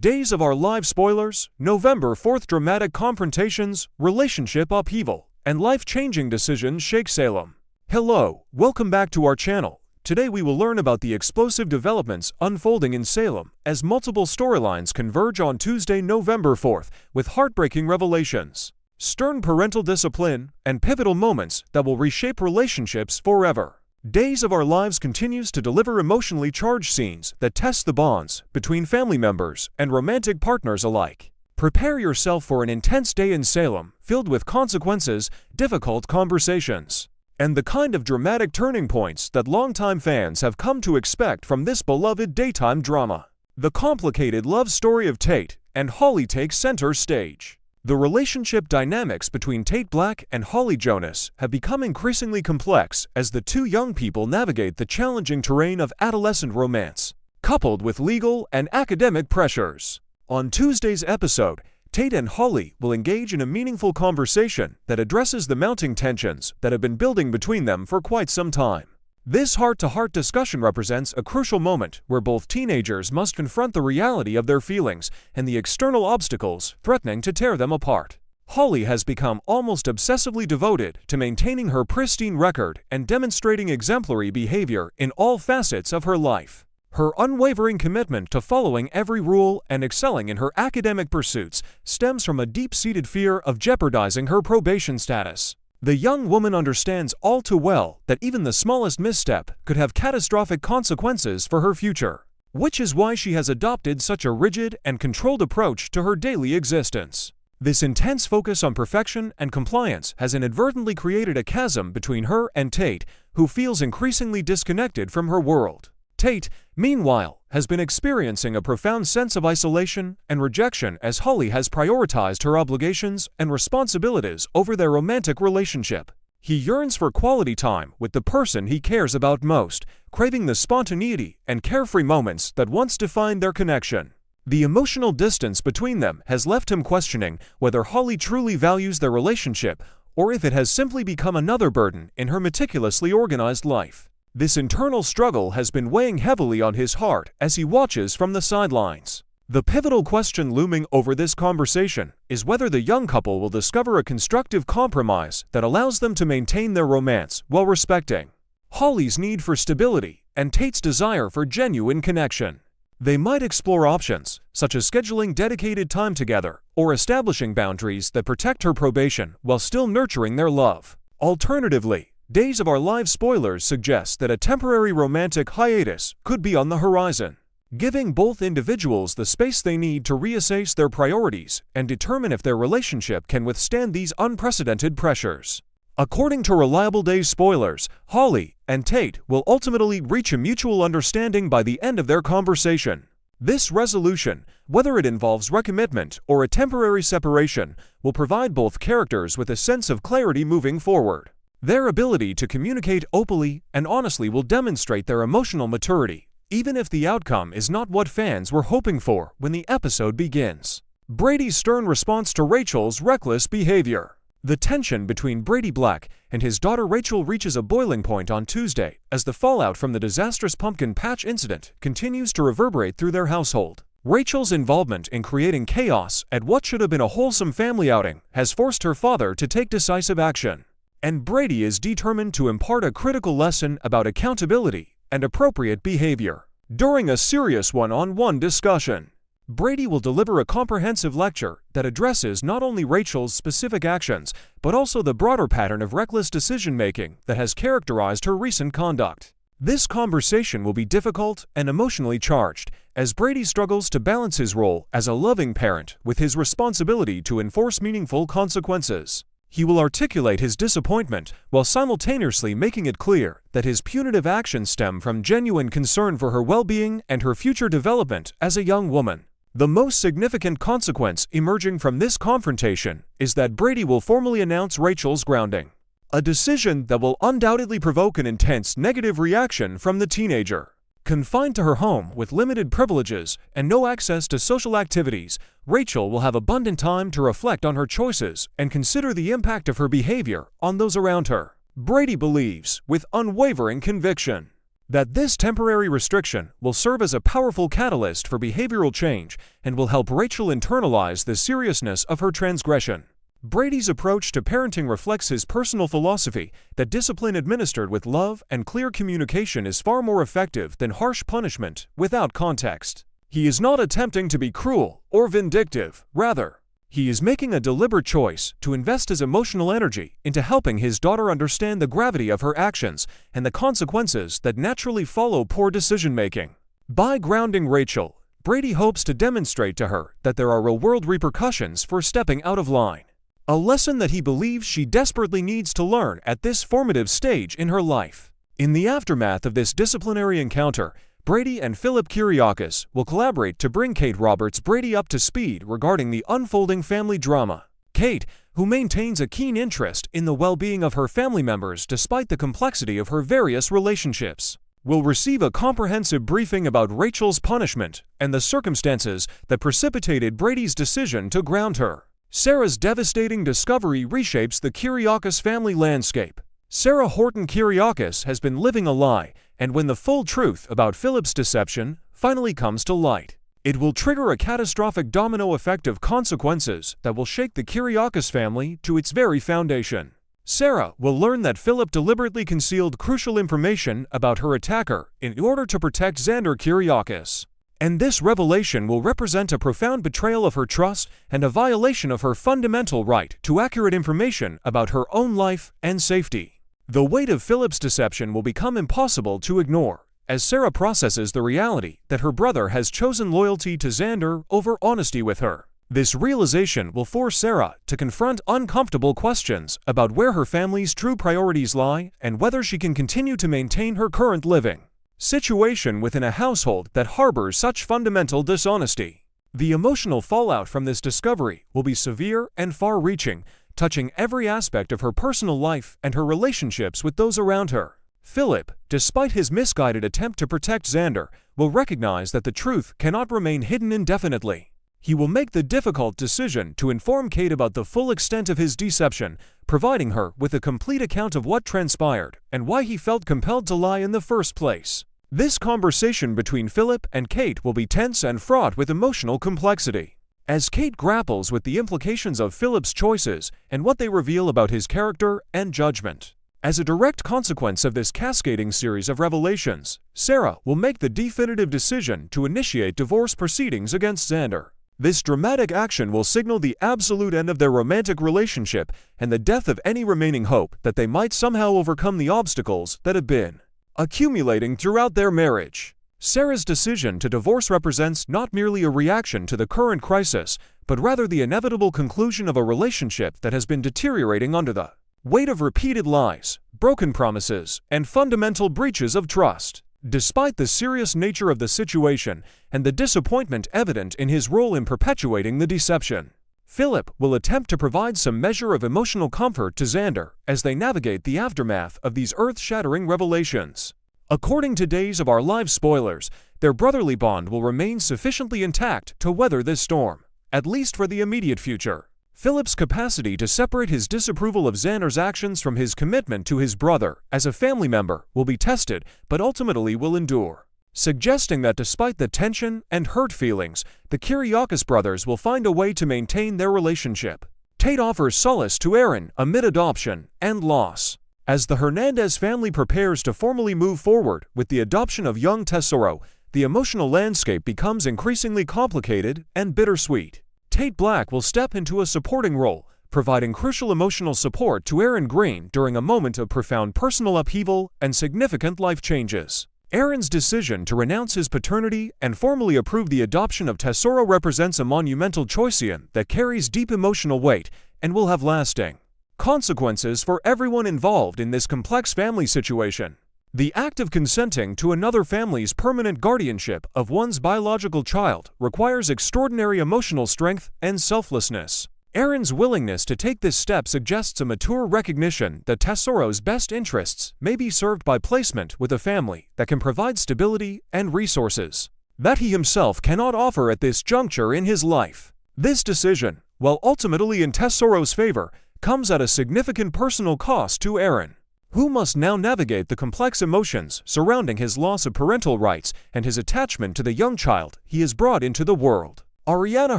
Days of Our Lives Spoilers, November 4th. Dramatic confrontations, relationship upheaval, and life-changing decisions shake Salem. Hello, welcome back to our channel. Today we will learn about the explosive developments unfolding in Salem as multiple storylines converge on Tuesday, November 4th, with heartbreaking revelations, stern parental discipline, and pivotal moments that will reshape relationships forever. Days of Our Lives continues to deliver emotionally charged scenes that test the bonds between family members and romantic partners alike. Prepare yourself for an intense day in Salem, filled with consequences, difficult conversations, and the kind of dramatic turning points that longtime fans have come to expect from this beloved daytime drama. The complicated love story of Tate and Holly takes center stage. The relationship dynamics between Tate Black and Holly Jonas have become increasingly complex as the two young people navigate the challenging terrain of adolescent romance, coupled with legal and academic pressures. On Tuesday's episode, Tate and Holly will engage in a meaningful conversation that addresses the mounting tensions that have been building between them for quite some time. This heart-to-heart discussion represents a crucial moment where both teenagers must confront the reality of their feelings and the external obstacles threatening to tear them apart. Holly has become almost obsessively devoted to maintaining her pristine record and demonstrating exemplary behavior in all facets of her life. Her unwavering commitment to following every rule and excelling in her academic pursuits stems from a deep-seated fear of jeopardizing her probation status. The young woman understands all too well that even the smallest misstep could have catastrophic consequences for her future, which is why she has adopted such a rigid and controlled approach to her daily existence. This intense focus on perfection and compliance has inadvertently created a chasm between her and Tate, who feels increasingly disconnected from her world. Tate, meanwhile, has been experiencing a profound sense of isolation and rejection as Holly has prioritized her obligations and responsibilities over their romantic relationship. He yearns for quality time with the person he cares about most, craving the spontaneity and carefree moments that once defined their connection. The emotional distance between them has left him questioning whether Holly truly values their relationship or if it has simply become another burden in her meticulously organized life. This internal struggle has been weighing heavily on his heart as he watches from the sidelines. The pivotal question looming over this conversation is whether the young couple will discover a constructive compromise that allows them to maintain their romance while respecting Holly's need for stability and Tate's desire for genuine connection. They might explore options, such as scheduling dedicated time together or establishing boundaries that protect her probation while still nurturing their love. Alternatively, Days of Our Lives Spoilers suggests that a temporary romantic hiatus could be on the horizon, giving both individuals the space they need to reassess their priorities and determine if their relationship can withstand these unprecedented pressures. According to reliable Days Spoilers, Holly and Tate will ultimately reach a mutual understanding by the end of their conversation. This resolution, whether it involves recommitment or a temporary separation, will provide both characters with a sense of clarity moving forward. Their ability to communicate openly and honestly will demonstrate their emotional maturity, even if the outcome is not what fans were hoping for when the episode begins. Brady's stern response to Rachel's reckless behavior. The tension between Brady Black and his daughter Rachel reaches a boiling point on Tuesday as the fallout from the disastrous pumpkin patch incident continues to reverberate through their household. Rachel's involvement in creating chaos at what should have been a wholesome family outing has forced her father to take decisive action, and Brady is determined to impart a critical lesson about accountability and appropriate behavior. During a serious one-on-one discussion, Brady will deliver a comprehensive lecture that addresses not only Rachel's specific actions, but also the broader pattern of reckless decision-making that has characterized her recent conduct. This conversation will be difficult and emotionally charged, as Brady struggles to balance his role as a loving parent with his responsibility to enforce meaningful consequences. He will articulate his disappointment while simultaneously making it clear that his punitive actions stem from genuine concern for her well-being and her future development as a young woman. The most significant consequence emerging from this confrontation is that Brady will formally announce Rachel's grounding, a decision that will undoubtedly provoke an intense negative reaction from the teenager. Confined to her home with limited privileges and no access to social activities, Rachel will have abundant time to reflect on her choices and consider the impact of her behavior on those around her. Brady believes, with unwavering conviction, that this temporary restriction will serve as a powerful catalyst for behavioral change and will help Rachel internalize the seriousness of her transgression. Brady's approach to parenting reflects his personal philosophy that discipline administered with love and clear communication is far more effective than harsh punishment without context. He is not attempting to be cruel or vindictive, rather, he is making a deliberate choice to invest his emotional energy into helping his daughter understand the gravity of her actions and the consequences that naturally follow poor decision-making. By grounding Rachel, Brady hopes to demonstrate to her that there are real-world repercussions for stepping out of line. A lesson that he believes she desperately needs to learn at this formative stage in her life. In the aftermath of this disciplinary encounter, Brady and Philip Kyriakis will collaborate to bring Kate Roberts Brady up to speed regarding the unfolding family drama. Kate, who maintains a keen interest in the well-being of her family members despite the complexity of her various relationships, will receive a comprehensive briefing about Rachel's punishment and the circumstances that precipitated Brady's decision to ground her. Sarah's devastating discovery reshapes the Kyriakis family landscape. Sarah Horton Kyriakis has been living a lie, and when the full truth about Philip's deception finally comes to light, it will trigger a catastrophic domino effect of consequences that will shake the Kyriakis family to its very foundation. Sarah will learn that Philip deliberately concealed crucial information about her attacker in order to protect Xander Kyriakis. And this revelation will represent a profound betrayal of her trust and a violation of her fundamental right to accurate information about her own life and safety. The weight of Philip's deception will become impossible to ignore, as Sarah processes the reality that her brother has chosen loyalty to Xander over honesty with her. This realization will force Sarah to confront uncomfortable questions about where her family's true priorities lie and whether she can continue to maintain her current living situation within a household that harbors such fundamental dishonesty. The emotional fallout from this discovery will be severe and far-reaching, touching every aspect of her personal life and her relationships with those around her. Philip, despite his misguided attempt to protect Xander, will recognize that the truth cannot remain hidden indefinitely. He will make the difficult decision to inform Kate about the full extent of his deception, providing her with a complete account of what transpired and why he felt compelled to lie in the first place. This conversation between Philip and Kate will be tense and fraught with emotional complexity. As Kate grapples with the implications of Philip's choices and what they reveal about his character and judgment. As a direct consequence of this cascading series of revelations, Sarah will make the definitive decision to initiate divorce proceedings against Xander. This dramatic action will signal the absolute end of their romantic relationship and the death of any remaining hope that they might somehow overcome the obstacles that have been accumulating throughout their marriage. Sarah's decision to divorce represents not merely a reaction to the current crisis, but rather the inevitable conclusion of a relationship that has been deteriorating under the weight of repeated lies, broken promises, and fundamental breaches of trust. Despite the serious nature of the situation and the disappointment evident in his role in perpetuating the deception, Philip will attempt to provide some measure of emotional comfort to Xander as they navigate the aftermath of these earth-shattering revelations. According to Days of Our Lives spoilers, their brotherly bond will remain sufficiently intact to weather this storm, at least for the immediate future. Philip's capacity to separate his disapproval of Xander's actions from his commitment to his brother as a family member will be tested, but ultimately will endure, suggesting that despite the tension and hurt feelings, the Kyriakis brothers will find a way to maintain their relationship. Tate offers solace to Aaron amid adoption and loss. As the Hernandez family prepares to formally move forward with the adoption of young Tesoro, the emotional landscape becomes increasingly complicated and bittersweet. Tate Black will step into a supporting role, providing crucial emotional support to Aaron Green during a moment of profound personal upheaval and significant life changes. Aaron's decision to renounce his paternity and formally approve the adoption of Tesoro represents a monumental choice that carries deep emotional weight and will have lasting consequences for everyone involved in this complex family situation. The act of consenting to another family's permanent guardianship of one's biological child requires extraordinary emotional strength and selflessness. Aaron's willingness to take this step suggests a mature recognition that Tesoro's best interests may be served by placement with a family that can provide stability and resources that he himself cannot offer at this juncture in his life. This decision, while ultimately in Tesoro's favor, comes at a significant personal cost to Aaron, who must now navigate the complex emotions surrounding his loss of parental rights and his attachment to the young child he has brought into the world. Ariana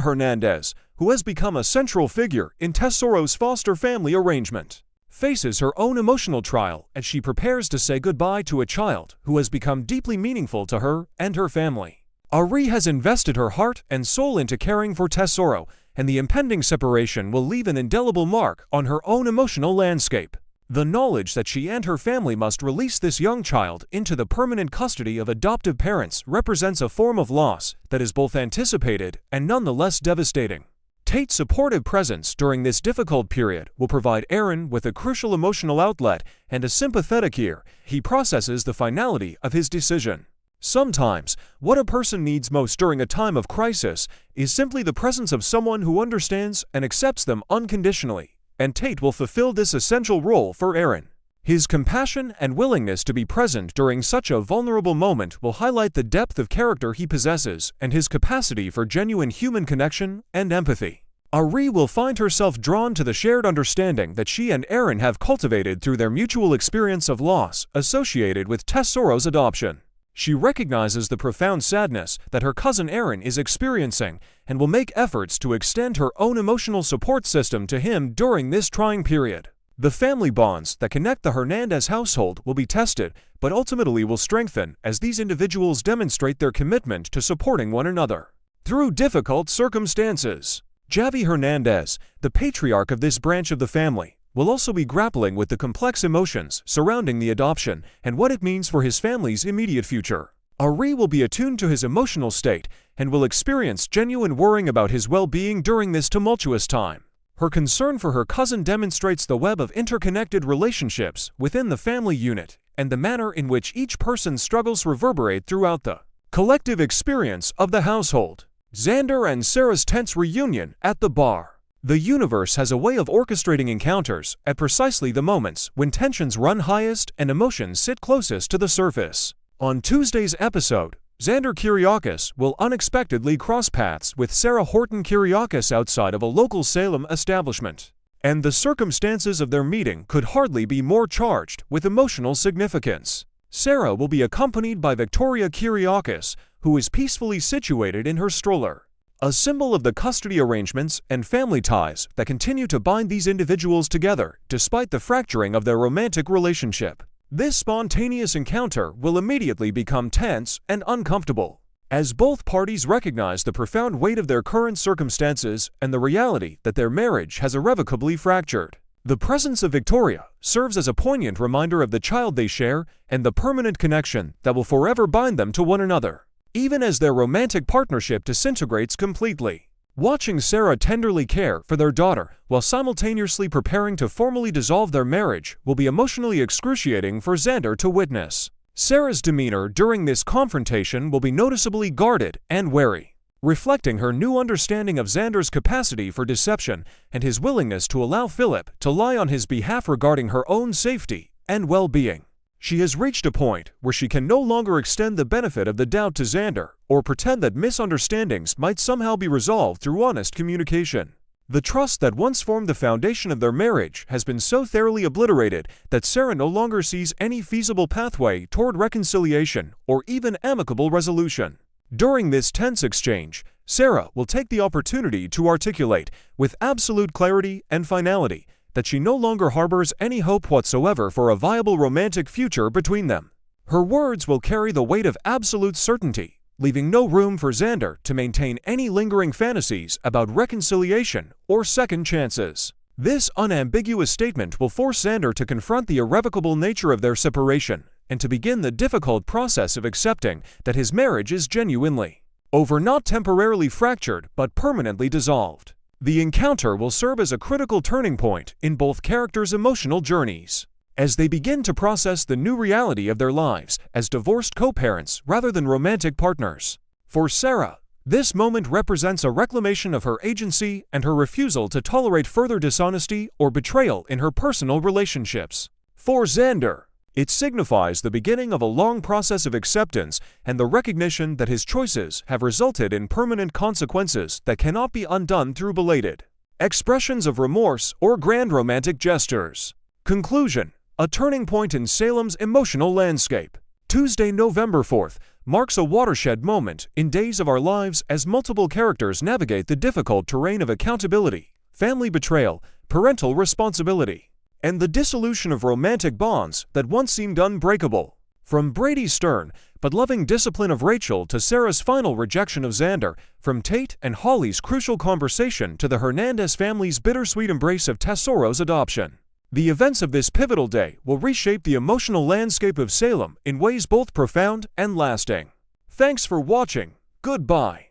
Hernandez, who has become a central figure in Tesoro's foster family arrangement, faces her own emotional trial as she prepares to say goodbye to a child who has become deeply meaningful to her and her family. Ari has invested her heart and soul into caring for Tesoro, and the impending separation will leave an indelible mark on her own emotional landscape. The knowledge that she and her family must release this young child into the permanent custody of adoptive parents represents a form of loss that is both anticipated and nonetheless devastating. Tate's supportive presence during this difficult period will provide Aaron with a crucial emotional outlet and a sympathetic ear. He processes the finality of his decision. Sometimes, what a person needs most during a time of crisis is simply the presence of someone who understands and accepts them unconditionally, and Tate will fulfill this essential role for Aaron. His compassion and willingness to be present during such a vulnerable moment will highlight the depth of character he possesses and his capacity for genuine human connection and empathy. Ari will find herself drawn to the shared understanding that she and Aaron have cultivated through their mutual experience of loss associated with Tesoro's adoption. She recognizes the profound sadness that her cousin Aaron is experiencing and will make efforts to extend her own emotional support system to him during this trying period. The family bonds that connect the Hernandez household will be tested, but ultimately will strengthen as these individuals demonstrate their commitment to supporting one another through difficult circumstances. Javi Hernandez, the patriarch of this branch of the family, will also be grappling with the complex emotions surrounding the adoption and what it means for his family's immediate future. Ari will be attuned to his emotional state and will experience genuine worrying about his well-being during this tumultuous time. Her concern for her cousin demonstrates the web of interconnected relationships within the family unit and the manner in which each person's struggles reverberate throughout the collective experience of the household. Xander and Sarah's tense reunion at the bar. The universe has a way of orchestrating encounters at precisely the moments when tensions run highest and emotions sit closest to the surface. On Tuesday's episode, Xander Kyriakis will unexpectedly cross paths with Sarah Horton Kyriakis outside of a local Salem establishment, and the circumstances of their meeting could hardly be more charged with emotional significance. Sarah will be accompanied by Victoria Kyriakis, who is peacefully situated in her stroller, a symbol of the custody arrangements and family ties that continue to bind these individuals together despite the fracturing of their romantic relationship. This spontaneous encounter will immediately become tense and uncomfortable, as both parties recognize the profound weight of their current circumstances and the reality that their marriage has irrevocably fractured. The presence of Victoria serves as a poignant reminder of the child they share and the permanent connection that will forever bind them to one another, even as their romantic partnership disintegrates completely. Watching Sarah tenderly care for their daughter while simultaneously preparing to formally dissolve their marriage will be emotionally excruciating for Xander to witness. Sarah's demeanor during this confrontation will be noticeably guarded and wary, reflecting her new understanding of Xander's capacity for deception and his willingness to allow Philip to lie on his behalf regarding her own safety and well-being. She has reached a point where she can no longer extend the benefit of the doubt to Xander or pretend that misunderstandings might somehow be resolved through honest communication. The trust that once formed the foundation of their marriage has been so thoroughly obliterated that Sarah no longer sees any feasible pathway toward reconciliation or even amicable resolution. During this tense exchange, Sarah will take the opportunity to articulate, with absolute clarity and finality, that she no longer harbors any hope whatsoever for a viable romantic future between them. Her words will carry the weight of absolute certainty, leaving no room for Xander to maintain any lingering fantasies about reconciliation or second chances. This unambiguous statement will force Xander to confront the irrevocable nature of their separation and to begin the difficult process of accepting that his marriage is genuinely over, not temporarily fractured but permanently dissolved. The encounter will serve as a critical turning point in both characters' emotional journeys, as they begin to process the new reality of their lives as divorced co-parents rather than romantic partners. For Sarah, this moment represents a reclamation of her agency and her refusal to tolerate further dishonesty or betrayal in her personal relationships. For Xander, it signifies the beginning of a long process of acceptance and the recognition that his choices have resulted in permanent consequences that cannot be undone through belated expressions of remorse or grand romantic gestures. Conclusion: a turning point in Salem's emotional landscape. Tuesday, November 4th, marks a watershed moment in Days of Our Lives as multiple characters navigate the difficult terrain of accountability, family betrayal, parental responsibility, and the dissolution of romantic bonds that once seemed unbreakable. From Brady's stern but loving discipline of Rachel to Sarah's final rejection of Xander, from Tate and Holly's crucial conversation to the Hernandez family's bittersweet embrace of Tesoro's adoption. The events of this pivotal day will reshape the emotional landscape of Salem in ways both profound and lasting. Thanks for watching. Goodbye.